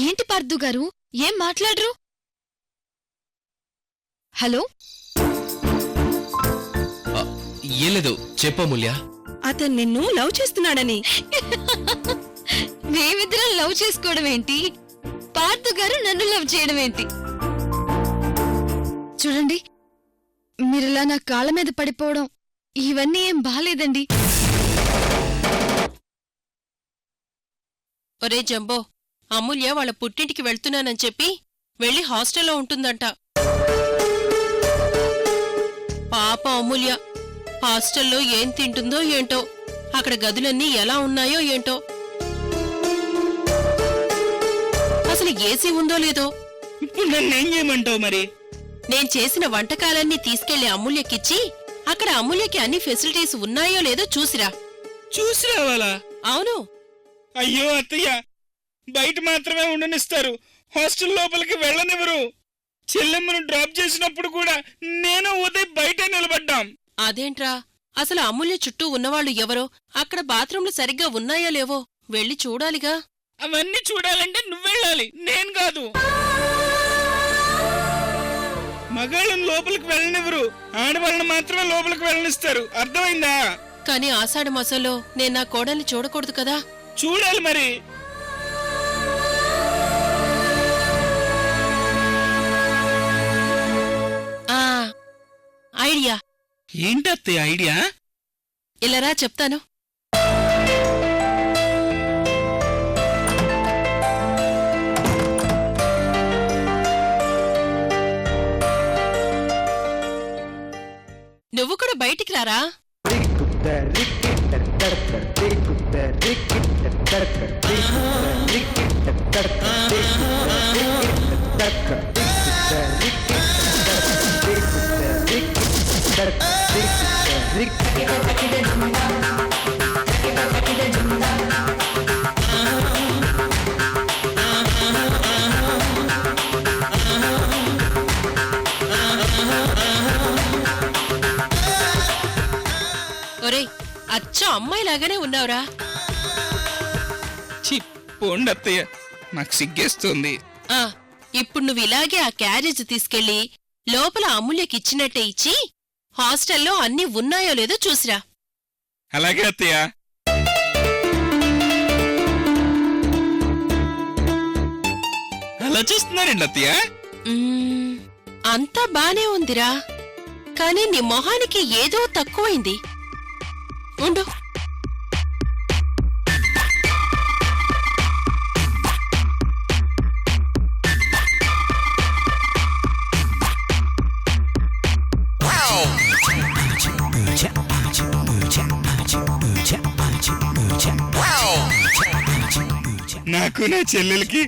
ఏంటి పార్థు గారు, ఏం మాట్లాడరు? హలో, ఏం లేదు, చెప్పమూల్య. అతను నిన్ను లవ్ చేస్తున్నాడని. మేమిద్దరం లవ్ చేసుకోవడం ఏంటి, పార్థు గారు నన్ను లవ్ చేయడం ఏంటి? చూడండి, మీరిలా నా కాళ్ళ మీద పడిపోవడం ఇవన్నీ ఏం బాలేదండి. ఒరే జంబో, అమూల్య వాళ్ళ పుట్టింటికి వెళ్తున్నానని చెప్పి వెళ్లి హాస్టల్లో ఉంటుందంట. పాప అమూల్య హాస్టల్లో ఏం తింటుందో ఏంటో, అక్కడ గదులన్నీ ఎలా ఉన్నాయో ఏంటో, అసలు ఏసీ ఉందో లేదో. ఇప్పుడు నన్నేం చేయమంటావు మరి? నేను చేసిన వంటకాలన్నీ తీసుకెళ్లి అమూల్యకిచ్చి అక్కడ అమూల్యకి అన్ని ఫెసిలిటీస్ ఉన్నాయో లేదో చూసిరా. చూసి రావాలా? అవును. అయ్యో అత్తయ్య, బయట మాత్రమే ఉండనిస్తారు, హాస్టల్ లోపలికి వెళ్ళనివ్వరు. చెల్లెమ్మను డ్రాప్ చేసినప్పుడు కూడా నేను ఉదయ్ బయట నిలబడ్డాం. అదేంట్రా, అసలు అమూల్య చుట్టూ ఉన్నవాళ్లు ఎవరో, అక్కడ బాత్రూంలు సరిగ్గా ఉన్నాయో లేవో వెళ్లి చూడాలిగా. అవన్నీ చూడాలంటే నువ్వెళ్ళాలి, నేను కాదు. మగాళ్ళని లోపలికి వెళ్ళనివ్వరు, ఆడవాళ్ళని మాత్రమే లోపలికి వెళ్ళనిస్తారు, అర్థమైందా? కాని ఆషాఢ మాసంలో నేను నా కోడల్ని చూడకూడదు కదా. చూడాలి మరి. ఐడియా. ఏంటత్తయ్య ఐడియా? ఇలారా చెప్తాను. నువ్వు కూడా బయటికి రారా. ఒరేయ్, అచ్చా అమ్మాయిలాగానే ఉన్నావురా. పోండి అత్తయ్య, నాకు సిగ్గేస్తుంది. ఇప్పుడు నువ్వు ఇలాగే ఆ క్యారేజ్ తీసుకెళ్లి లోపల అమూల్యకిచ్చినట్టే ఇచ్చి హాస్టల్లో అన్నీ ఉన్నాయో లేదో చూసిరా. అలాగే అత్తయ్య. అలా చూస్తున్నారండి అత్తయ్య. అంతా బానే ఉందిరా, కాని నీ మొహానికి ఏదో తక్కువైంది. ఉండు. నాకు నా చెల్లెలకి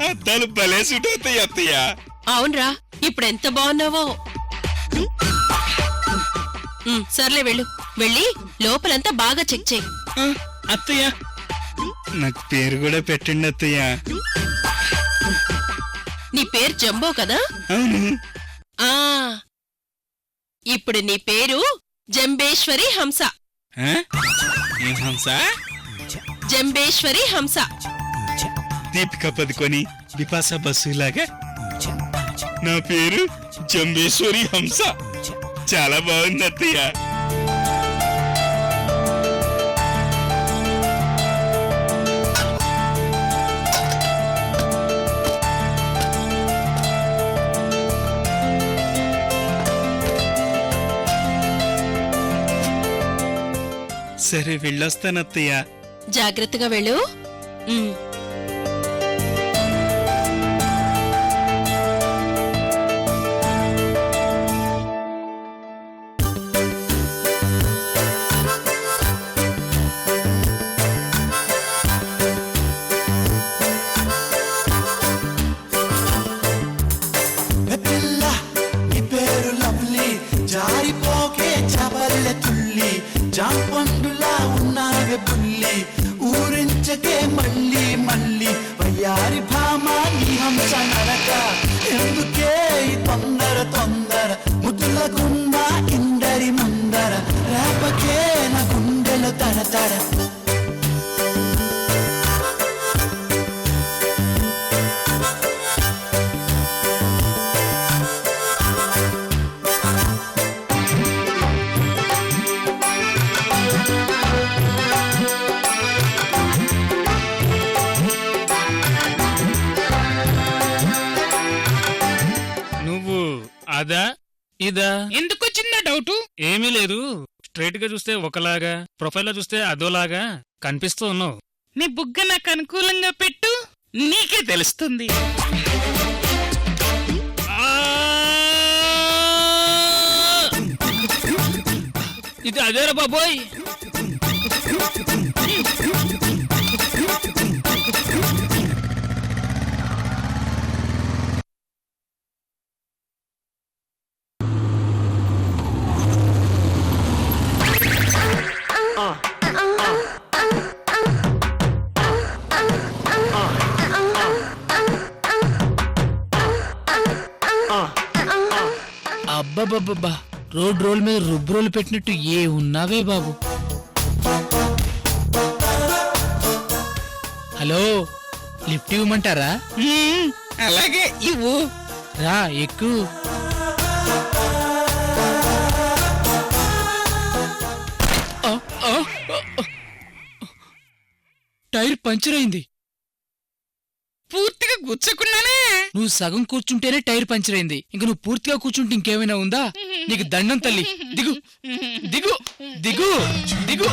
అద్దాలు భలే సూట్ అవుతాయి అత్తయ్య. అవునరా, ఇప్పుడెంత బాగున్నావో. సర్లే వెళ్ళు, వెళ్ళి లోపలంతా బాగా చెక్ చేయి. అత్తయ్య, నాకు పేరు కూడా పెట్టండి అత్తయ్య. నీ పేరు జంబో కదా? అవును. ఇప్పుడు నీ పేరు జంబేశ్వరి హంస. ఏం హంస? జంబేశ్వరి హంస. దీపికా పదుకొని బిపాసా బస్సు లాగా నా పేరు జంబేశ్వరి హంస. చాలా బాగుంది అత్తయ్య. సరే వెళ్ళొస్తానత్తయ్య. జాగ్రత్తగా వెళ్ళు. జారిపోకే చపల్లె తుల్లి, జాంపండులా ఉన్నావే పుల్లి, ఊరించకే మళ్ళీ మళ్ళీ వయ్యారి భామా నీ హంస నడక. ఎందుకే తొందర తొందర ముద్దులకున్నా ఇందరి ముందర, రేపకే నా గుండెలు తడతడ. అదా ఇదా ఎందుకు వచ్చిందా డౌట్? ఏమీ లేదు. స్ట్రైట్ గా చూస్తే ఒకలాగా, ప్రొఫైల్ లో చూస్తే అదోలాగా కనిపిస్తూ ఉన్నావు. నీ బుగ్గ నాకు అనుకూలంగా పెట్టు, నీకే తెలుస్తుంది. ఇది అదేరా బాబోయ్. అబ్బబ్బబ్బబ్బా, రోల్ మీద రుబ్రోలు పెట్టినట్టు ఏ ఉన్నావే బాబు. హలో, లిఫ్ట్ ఇవ్వమంటారా? అలాగే ఇవ్వు. రా ఎక్కు. టైర్ పంచర్ అయింది. పూర్తిగా గుచ్చకున్నానే. నువ్వు సగం కూర్చుంటేనే టైర్ పంచర్ అయింది, ఇంక నువ్వు పూర్తిగా కూర్చుంటే ఇంకేమైనా ఉందా? నీకు దండం తల్లి. దిగు దిగు దిగు దిగు.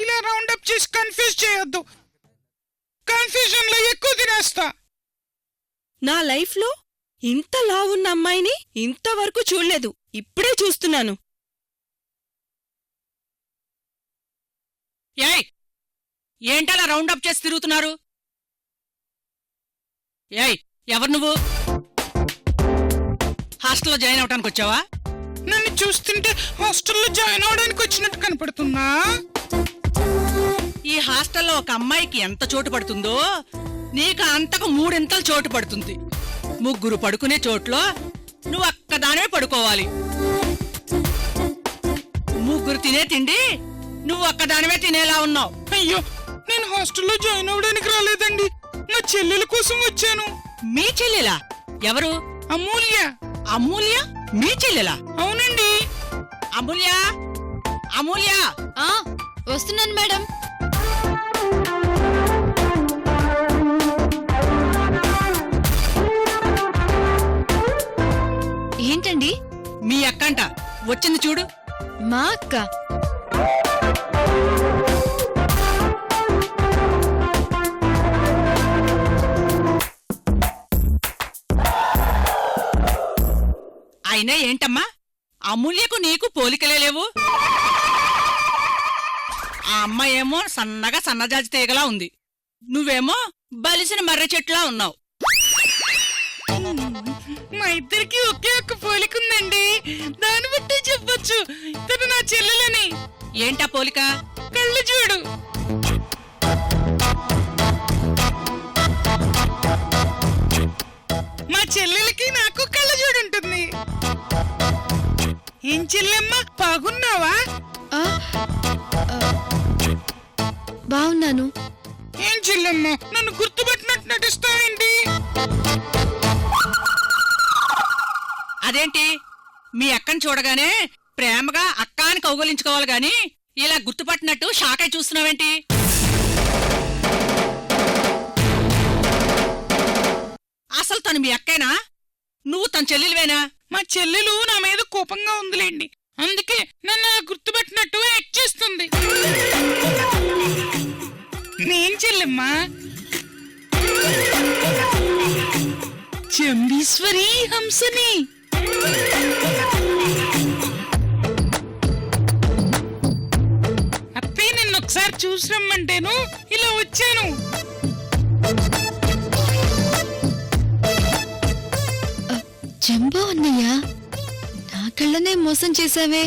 ఇలా రౌండప్ చేసి కన్ఫ్యూజ్ చేయొద్దు. కన్ఫ్యూజన్ లో ఎక్కువ తినేస్తా. నా లైఫ్లో ఇంత లావున్న అమ్మాయిని ఇంతవరకు చూడలేదు, ఇప్పుడే చూస్తున్నాను. ఏయ్, ఏంటలా రౌండప్ చేసి తిరుగుతున్నారు? ఏయ్, ఎవరు నువ్వు? హాస్టల్లో జాయిన్ అవటానికి వచ్చావా? నన్ను చూస్తుంటే హాస్టల్లో జాయిన్ అవడానికి వచ్చినట్టు కనపడుతున్నా. ఈ హాస్టల్లో ఒక అమ్మాయికి ఎంత చోటు పడుతుందో నీకు అంతకు 3 చోటు పడుతుంది. 3 పడుకునే చోట్లో నువ్వు ఒక్కదానే పడుకోవాలి. 3 తినే తిండి నువ్వు ఒక్కదానివే తినేలా ఉన్నావు. అయ్యో, నేను హాస్టల్లో జాయిన్ అవడానికి రాలేదండి, నా చెల్లెల కోసం వచ్చాను. మీ చెల్లెలా? ఎవరు? అమూల్య. అమూల్య? మీ చెల్లెలా? అవునండి. అమూల్య, అమూల్య. వస్తున్నాను మేడం. ఏంటండి? మీ అక్కంట వచ్చింది చూడు. మా అక్క? అయినా ఏంటమ్మా, అమూల్యకు నీకు పోలికలే లేవు. ఆ అమ్మాయేమో సన్నగా సన్నజాజి తీగలా ఉంది, నువ్వేమో బలిసిన మర్రి చెట్టులా ఉన్నావు. మా ఇద్దరికి ఒకే ఒక్క పోలికుందండి, దాన్ని బట్టి చెప్పొచ్చు తను నా చెల్లెలని. ఏంటా పోలిక? కళ్ళు చూడు. మా చెల్లెలకి నాకు కళ్ళు చూడుంటుంది. ఏం చెల్లెమ్మ, బాగున్నావా? బాగున్నాను. ఏం చెల్లెమ్మ, నన్ను గుర్తుపట్టినట్టు నటిస్తావేంటి? అదేంటి, మీ అక్కని చూడగానే ప్రేమగా అక్క అని కౌగలించుకోవాలి గాని ఇలా గుర్తుపట్టినట్టు షాకై చూస్తున్నావేంటి? అసలు తను మీ అక్కేనా? నువ్వు తన చెల్లెలివేనా? మా చెల్లెలు నా మీద కోపంగా ఉందిలేండి, అందుకే నన్ను గుర్తుపట్టినట్టు యాక్ట్ చేస్తుంది. నేను చెల్లెమ్మా చంబీశ్వరి హంసని. చూసి రమ్మంటేను ఇలా వచ్చాను. జంబో అన్నయ్య, నా కళ్ళనే మోసం చేశావే.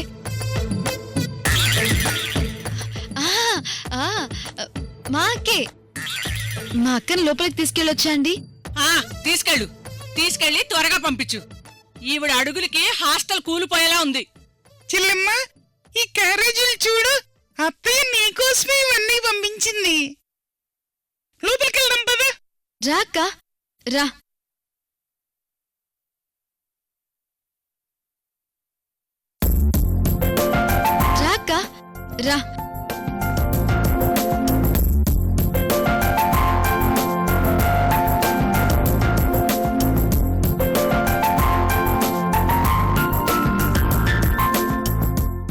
మా అక్కే. మా అక్కని లోపలికి తీసుకెళ్ళొచ్చా అండి? తీసుకెళ్లి త్వరగా పంపించు. ఈవిడ అడుగులకి హాస్టల్ కూలిపోయేలా ఉంది. చెల్లెమ్మ, ఈ క్యారేజీలు చూడు, అత్తయ్య నీకోసమే ఇవన్నీ పంపించింది. లోపలికి వెళ్దాం పదా. రా అక్క, రా. రా అక్క, రా.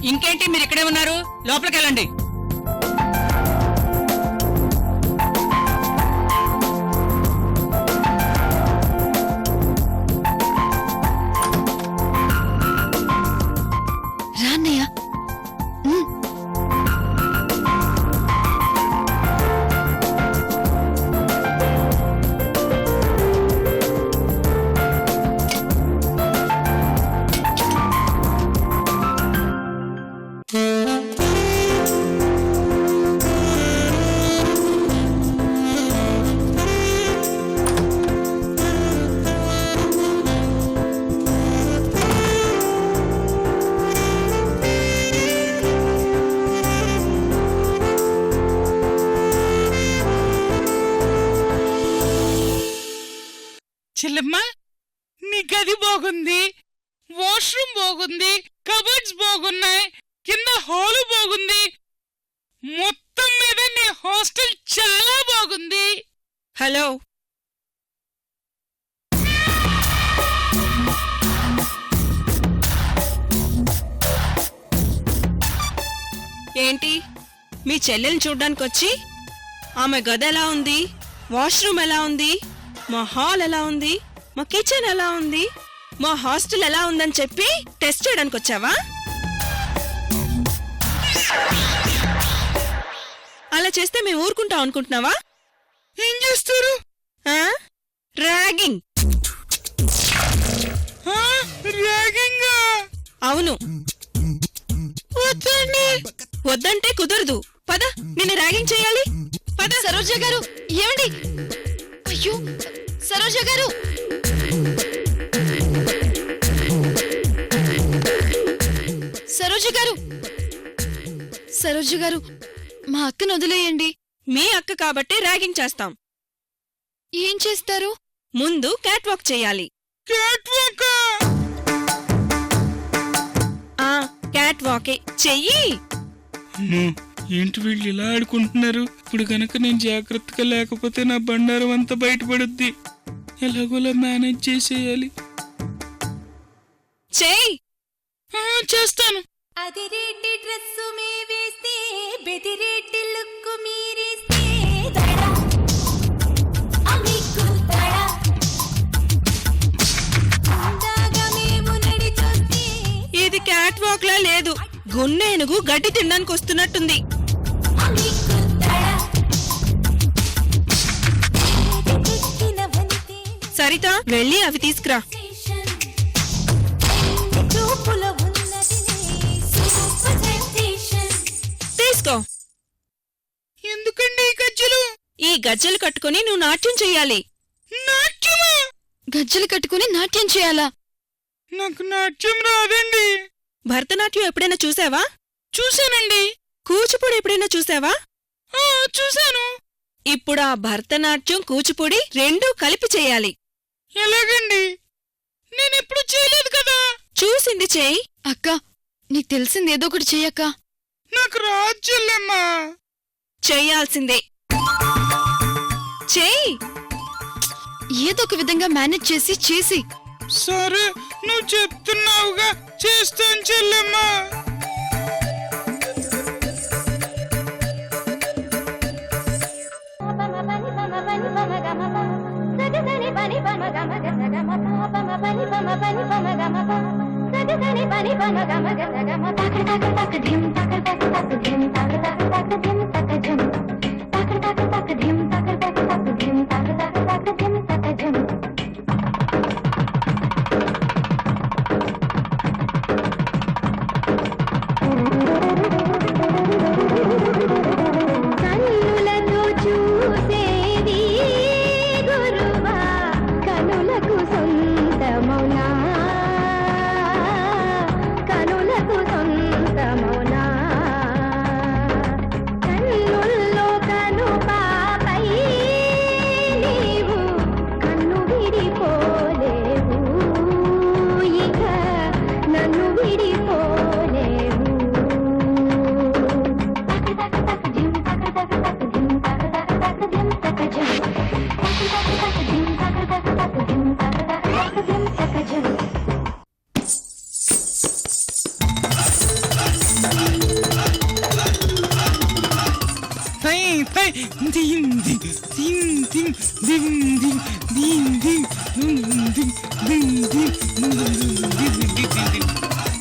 ఇంకేంటి మీరు ఇక్కడే ఉన్నారు? లోపలికి వెళ్ళండి. రా అన్నయ్య. చెల్లెమ్మ, నీ గది బాగుంది, వాష్రూమ్ బాగుంది, కబర్డ్స్ బాగున్నాయి, కింద హాలు బాగుంది. మొత్తం మీద నీ హాస్టల్ చాలా బాగుంది. హలో, ఏంటి మీ చెల్లెల్ని చూడ్డానికొచ్చి ఆమె గది ఎలా ఉంది, వాష్రూమ్ ఎలా ఉంది, మా హాల్ ఎలా ఉంది, మా కిచెన్ ఎలా ఉంది, మా హాస్టల్ ఎలా ఉందని చెప్పి టెస్ట్ చేయడానికి వచ్చావా? అలా చేస్తే మేము ఊరుకుంటాం అనుకుంటున్నావా? ఏం చేస్తారు? ర్యాగింగ్. ర్యాగింగా? అవును. వద్దంటే కుదరదు. పద, నిన్ను ర్యాగింగ్ చేయాలి. పద. సరోజ గారు, ఏమండి? అయ్యో, సరోజ గారు. సరోజ గారు, సరోజ గారు, మా అక్కను వదిలేయండి. మీ అక్క కాబట్టి ర్యాగింగ్ చేస్తాం. ఏం చేస్తారు? ముందు క్యాట్ వాక్ చేయాలి. క్యాట్ వాకా? క్యాట్ వాకే చెయ్యి. ఏంటి వీళ్ళు ఇలా ఆడుకుంటున్నారు? ఇప్పుడు గనక నేను జాగ్రత్తగా లేకపోతే నా బండారం అంతా బయటపడుద్ది. ఎలాగోలా మేనేజ్ చేసేయాలి. చెయ్యి. చేస్తాను. అదిరేటి డ్రెస్సు మీ వేస్తే బెదిరేటి లుక్కు మీరేస్తే ఇది క్యాట్ వాక్ లా లేదు. గున్నేనుగు గడ్డి తినడానికి వస్తున్నట్టుంది. సరిత, వెళ్ళి అవి తీసుకురా. తీసుకో. ఎందుకండి ఈ గజ్జలు? ఈ గజ్జలు కట్టుకుని నువ్వు నాట్యం చెయ్యాలి. నాట్యమా? గజ్జలు కట్టుకుని నాట్యం చేయాలా? నాకు నాట్యం రాదండి. భరతనాట్యం ఎప్పుడైనా చూసావా? చూశానండి. కూచిపూడి ఎప్పుడైనా చూసావా? చూశాను. ఇప్పుడు ఆ భరతనాట్యం కూచిపూడి రెండూ కలిపి చెయ్యాలి. ఎలాగండి? నేనెప్పుడు చేయలేదు కదా. చూసింది చెయ్యి. అక్క, నీకు తెలిసింది ఏదో ఒకటి చెయ్యక్క. నాకు రాదు చెల్లెమ్మా. చెయ్యాల్సిందే. చెయ్యి. ఏదో ఒక విధంగా మేనేజ్ చేసి సరే, నువ్వు చెప్తున్నావుగా, చేస్తాను చెల్లెమ్మా. ధిం తక తక తక ధిం తక తక తక ధిం తక తక తక ధిం తక ధిం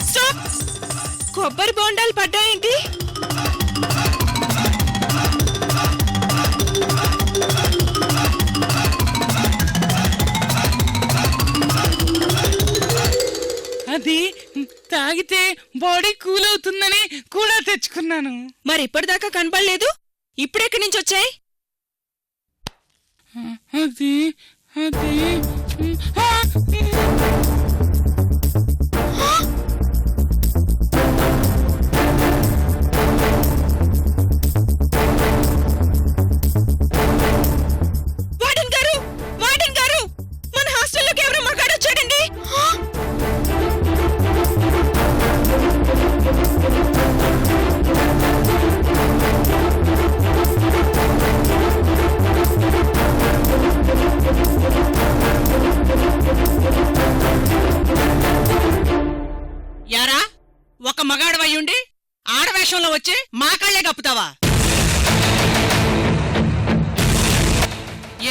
స్టాప్! కొబ్బరి బోండాలు పడ్డాయేంటి? అది తాగితే బాడీ కూల్ అవుతుందని కూడా తెచ్చుకున్నాను. మరి ఇప్పటిదాకా కనపడలేదు, ఇప్పుడెక్కడి నుంచి వచ్చాయి? అది అది ఆ! వార్డెన్ గారు, వార్డెన్ గారు, మన హాస్టల్లోకి ఎవరో మగాడు వచ్చాడండి. యారా, ఒక మగాడవయ్యుండి ఆడవేషంలో వచ్చి మా కళ్ళే కప్పుతావా?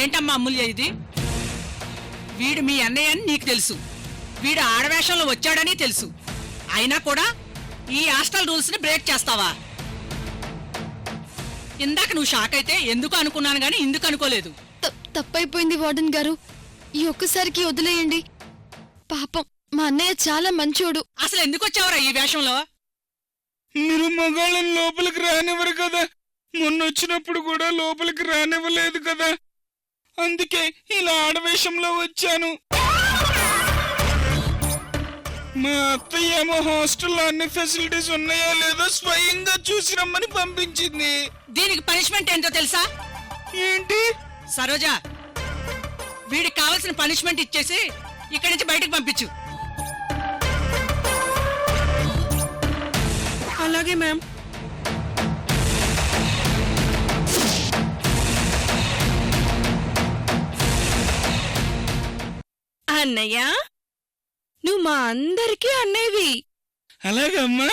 ఏంటమ్మా అమూల్య ఇది? వీడు మీ అన్నయ్య అని నీకు తెలుసు, వీడు ఆడవేషంలో వచ్చాడని తెలుసు, అయినా కూడా ఈ హాస్టల్ రూల్స్ ని బ్రేక్ చేస్తావా? ఇందాక నువ్వు షాక్ అయితే ఎందుకు అనుకున్నాను గాని ఇందుకు అనుకోలేదు. తప్పైపోయింది వార్డెన్ గారు, ఈ ఒక్కసారికి వదిలేయండి. పాపం మా అన్నయ్య చాలా మంచోడు. అసలు ఎందుకు వచ్చావురా ఈ వేషంలో? మీరు మగాళ్ళని లోపలికి రానివ్వరు కదా, మొన్న వచ్చినప్పుడు కూడా లోపలికి రానివ్వలేదు కదా, అందుకే ఇలా ఆడవేషంలో వచ్చాను. మా అత్తయ్య ఏమో హాస్టల్లో అన్ని ఫెసిలిటీస్ ఉన్నాయో లేదో స్వయంగా చూసి రమ్మని పంపించింది. దీనికి పనిష్మెంట్ ఏంటో తెలుసా? ఏంటి? సరోజా, వీడికి కావాల్సిన పనిష్మెంట్ ఇచ్చేసి ఇక్కడి నుంచి బయటకు పంపించు. అలాగే మ్యామ్. అన్నయ్య, నువ్వు మా అందరికీ అన్నయ్యవి. అలాగమ్మా,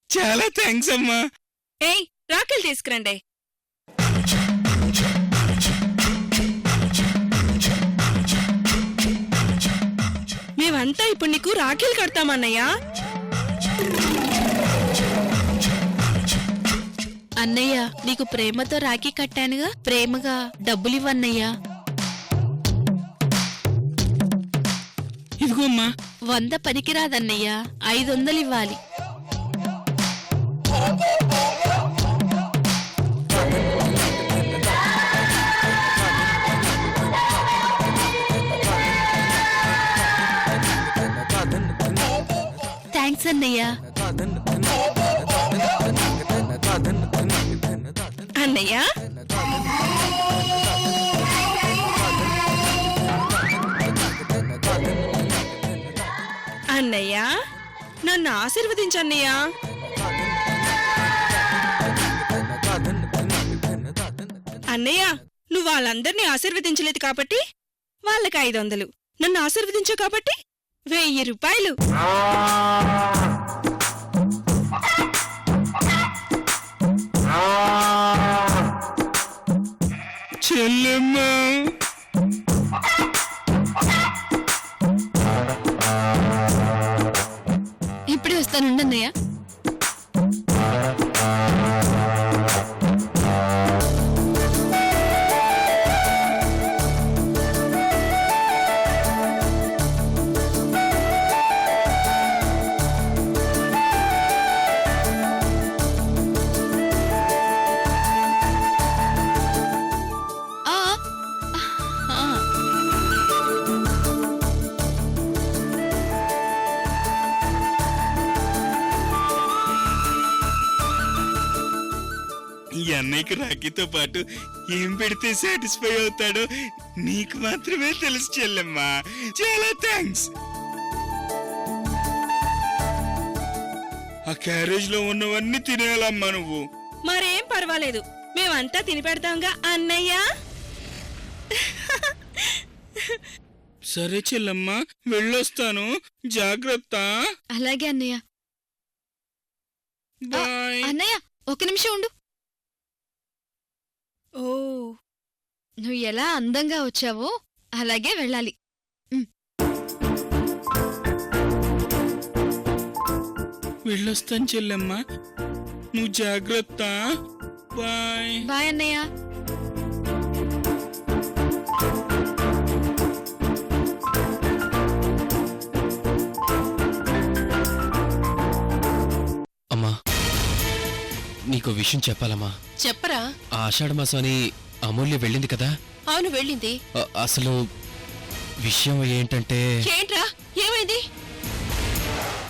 చాలా థ్యాంక్స్ అమ్మా. ఏయ్, రాఖీలు తీసుకురండి. మేమంతా ఇప్పుడు నీకు రాఖీలు కడతామన్నయ్య. అన్నయ్య, నీకు ప్రేమతో రాఖీ కట్టానుగా, ప్రేమగా డబ్బులివ్వన్నయ్యా. ఇదిగో అమ్మా. 100 పనికిరాదన్నయ్యా, 500 ఇవ్వాలి. థ్యాంక్స్ అన్నయ్య. అన్నయ్య, అన్నయ్య, నన్ను ఆశీర్వదించన్నయ్య. అన్నయ్య, నువ్వు వాళ్ళందరినీ ఆశీర్వదించలేదు కాబట్టి వాళ్ళకి 500, నన్ను ఆశీర్వదించావు కాబట్టి 1000 రూపాయలు. చెల్లెమ్మ, ఇప్పుడే వస్తానండి అన్నయ్య. ఈ అన్నయ్యకి రాఖీతో పాటు ఏం పెడితే సాటిస్ఫై అవుతాడో నీకు మాత్రమే తెలుసు చెల్లెమ్మా. చాలా థ్యాంక్స్. ఆ క్యారేజ్ లో ఉన్నవన్నీ తినేయాలమ్మా నువ్వు. మరేం పర్వాలేదు, మేమంతా తిని పెడతాంగా అన్నయ్య. సరే చెల్లెమ్మా, వెళ్ళొస్తాను, జాగ్రత్త. అలాగే అన్నయ్య. బాయ్. అన్నయ్య, ఒక నిమిషం ఉండు. ఓ, నువ్వు ఎలా అందంగా వచ్చావో అలాగే వెళ్ళాలి. వెళ్ళొస్తాను చెల్లెమ్మ, నువ్వు జాగ్రత్త. బాయ్. బాయ్ అన్నయ్య. అమ్మా, నీకు విషయం చెప్పాలమ్మా. చెప్పరా. ఆ ఆషాఢ మాసం అని అమూల్య వెళ్ళింది కదా. అవును వెళ్ళింది. అసలు విషయం ఏంటంటే ఏంట్రా ఏమైంది?